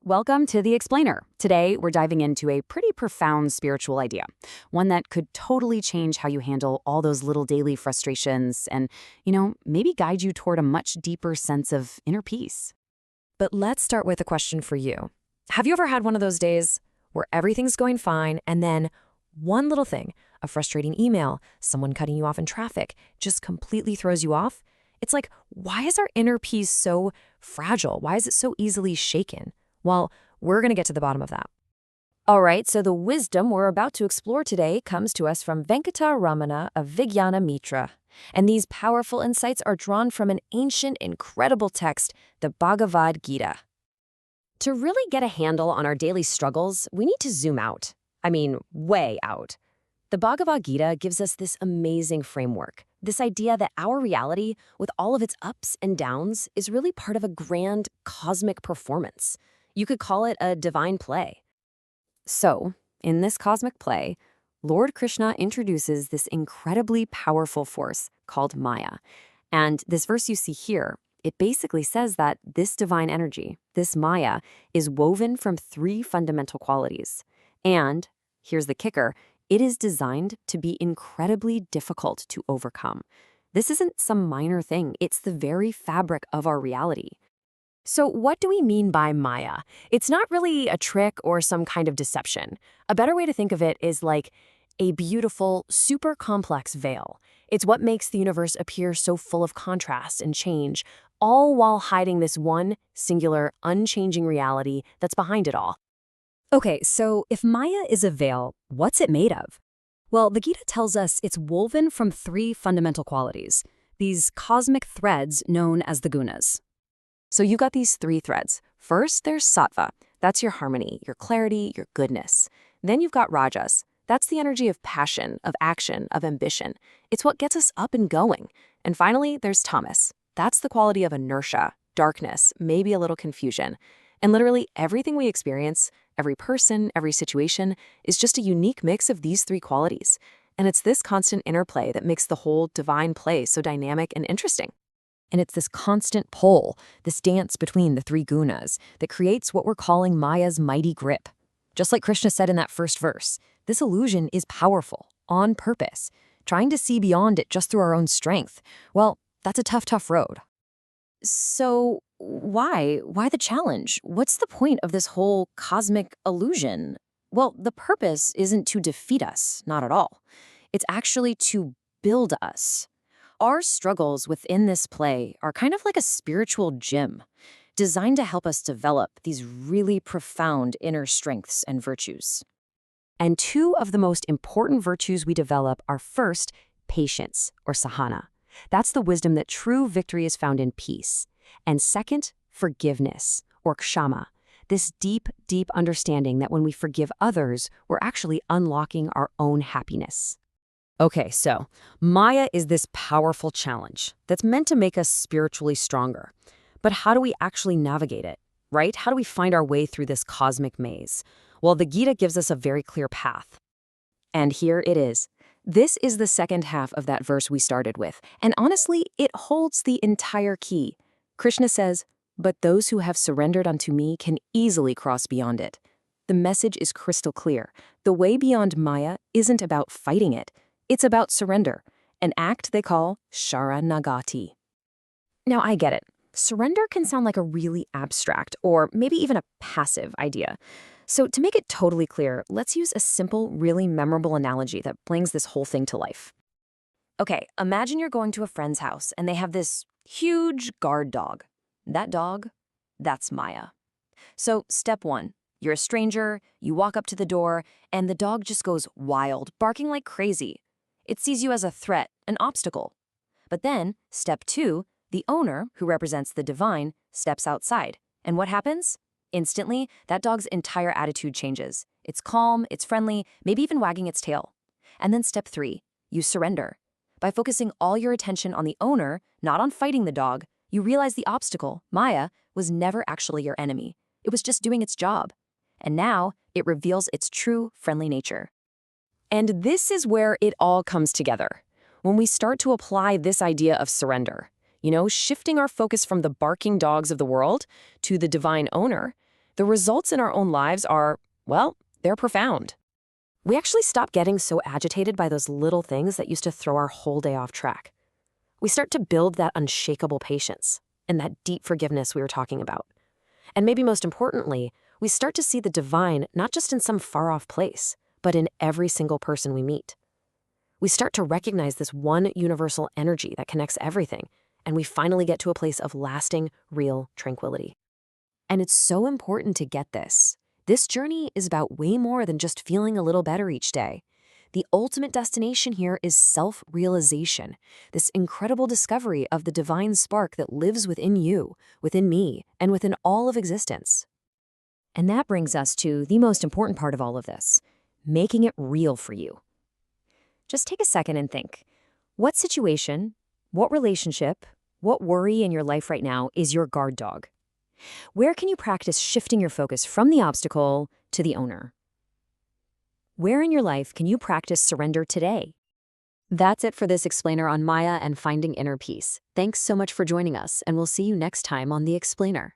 Welcome to The Explainer. Today, we're diving into a pretty profound spiritual idea, one that could totally change how you handle all those little daily frustrations and, maybe guide you toward a much deeper sense of inner peace. But let's start with a question for you. Have you ever had one of those days where everything's going fine and then one little thing, a frustrating email, someone cutting you off in traffic, just completely throws you off? It's like, why is our inner peace so fragile? Why is it so easily shaken? Well, we're going to get to the bottom of that. All right, so the wisdom we're about to explore today comes to us from Venkataramana of Vijnana Mitra. And these powerful insights are drawn from an ancient, incredible text, the Bhagavad Gita. To really get a handle on our daily struggles, we need to zoom out. I mean, way out. The Bhagavad Gita gives us this amazing framework, this idea that our reality, with all of its ups and downs, is really part of a grand cosmic performance. You could call it a divine play. So, in this cosmic play, Lord Krishna introduces this incredibly powerful force called Maya. And this verse you see here, it basically says that this divine energy, this Maya, is woven from three fundamental qualities. And, here's the kicker, it is designed to be incredibly difficult to overcome. This isn't some minor thing, it's the very fabric of our reality. So what do we mean by Maya? It's not really a trick or some kind of deception. A better way to think of it is like a beautiful, super complex veil. It's what makes the universe appear so full of contrast and change, all while hiding this one, singular, unchanging reality that's behind it all. Okay, so if Maya is a veil, what's it made of? Well, the Gita tells us it's woven from three fundamental qualities, these cosmic threads known as the Gunas. So you got these three threads. First, there's Sattva. That's your harmony, your clarity, your goodness. Then you've got Rajas. That's the energy of passion, of action, of ambition. It's what gets us up and going. And finally, there's Tamas. That's the quality of inertia, darkness, maybe a little confusion. And literally everything we experience, every person, every situation, is just a unique mix of these three qualities. And it's this constant interplay that makes the whole divine play so dynamic and interesting. And it's this constant pull, this dance between the three gunas, that creates what we're calling Maya's mighty grip. Just like Krishna said in that first verse, this illusion is powerful, on purpose. Trying to see beyond it just through our own strength, well, that's a tough road. So why? Why the challenge? What's the point of this whole cosmic illusion? Well, the purpose isn't to defeat us, not at all. It's actually to build us. Our struggles within this play are kind of like a spiritual gym, designed to help us develop these really profound inner strengths and virtues. And two of the most important virtues we develop are first, patience, or sahana. That's the wisdom that true victory is found in peace. And second, forgiveness, or kshama. This deep understanding that when we forgive others, we're actually unlocking our own happiness. Okay, so Maya is this powerful challenge that's meant to make us spiritually stronger. But how do we actually navigate it, right? How do we find our way through this cosmic maze? Well, the Gita gives us a very clear path. And here it is. This is the second half of that verse we started with. And honestly, it holds the entire key. Krishna says, "But those who have surrendered unto me can easily cross beyond it." The message is crystal clear. The way beyond Maya isn't about fighting it. It's about surrender, an act they call Sharanagati. Now, I get it. Surrender can sound like a really abstract or maybe even a passive idea. So to make it totally clear, let's use a simple, really memorable analogy that brings this whole thing to life. Okay, imagine you're going to a friend's house and they have this huge guard dog. That dog, that's Maya. So step one, you're a stranger, you walk up to the door, and the dog just goes wild, barking like crazy. It sees you as a threat, an obstacle. But then, step two, the owner, who represents the divine, steps outside. And what happens? Instantly, that dog's entire attitude changes. It's calm, it's friendly, maybe even wagging its tail. And then step three, you surrender. By focusing all your attention on the owner, not on fighting the dog, you realize the obstacle, Maya, was never actually your enemy. It was just doing its job. And now, it reveals its true, friendly nature. And this is where it all comes together. When we start to apply this idea of surrender, shifting our focus from the barking dogs of the world to the divine owner, the results in our own lives are, well, they're profound. We actually stop getting so agitated by those little things that used to throw our whole day off track. We start to build that unshakable patience and that deep forgiveness we were talking about. And maybe most importantly, we start to see the divine not just in some far-off place, but in every single person we meet. We start to recognize this one universal energy that connects everything, and we finally get to a place of lasting, real tranquility. And it's so important to get this. This journey is about way more than just feeling a little better each day. The ultimate destination here is self-realization, this incredible discovery of the divine spark that lives within you, within me, and within all of existence. And that brings us to the most important part of all of this, making it real for you. Just take a second and think. What situation, what relationship, what worry in your life right now is your guard dog? Where can you practice shifting your focus from the obstacle to the owner? Where in your life can you practice surrender today? That's it for this explainer on Maya and finding inner peace. Thanks so much for joining us, and we'll see you next time on The Explainer.